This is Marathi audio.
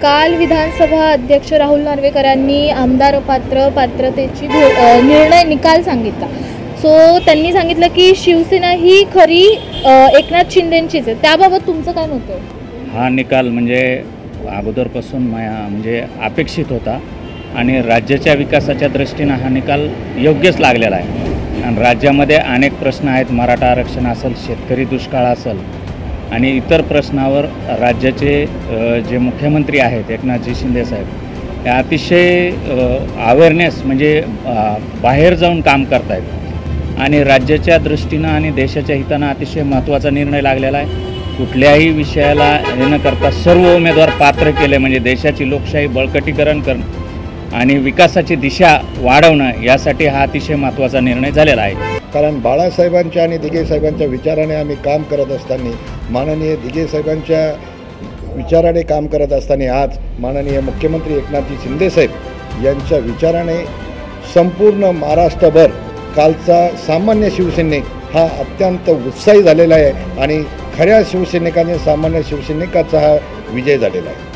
काल विधानसभा अध्यक्ष राहुल नार्वेकरांनी आमदार पात्रतेची निकाल सांगितला। सो त्यांनी सांगितलं की शिवसेना ही खरी एकनाथ शिंदेंचीच आहे, त्याबाबत तुमचं काय मत आहे? हा निकाल म्हणजे अगोदरपासून म्हणजे अपेक्षित होता आणि राज्याच्या विकासाच्या दृष्टीने हा निकाल योग्यच लागलेला आहे। आणि राज्यामध्ये अनेक प्रश्न आहेत, मराठा आरक्षण असेल, शेतकरी दुष्काळ असेल आणि इतर प्रश्नावर राज्याचे जे मुख्यमंत्री आहेत एकनाथजी शिंदे साहेब हे अतिशय अवेअरनेस म्हणजे बाहेर जाऊन काम करत आहेत आणि राज्याच्या दृष्टीनं आणि देशाच्या हितानं अतिशय महत्त्वाचा निर्णय लागलेला आहे। कुठल्याही विषयाला हे न करता सर्व उमेदवार पात्र केले म्हणजे देशाची लोकशाही बळकटीकरण करणं आणि विकासाची दिशा वाढवणं यासाठी हा अतिशय महत्त्वाचा निर्णय झालेला आहे। कारण बाळासाहेबांच्या आणि दिघे साहेबांच्या विचाराने आम्ही काम करत असताना, माननीय दिघे साहेबांच्या विचाराने काम करत असताना आज माननीय मुख्यमंत्री एकनाथजी शिंदे साहेब यांच्या विचाराने संपूर्ण महाराष्ट्रभर कालचा सामान्य शिवसैनिक हा अत्यंत उत्साही झालेला आहे आणि खऱ्या शिवसैनिकाने सामान्य शिवसैनिकाचा हा विजय झालेला आहे।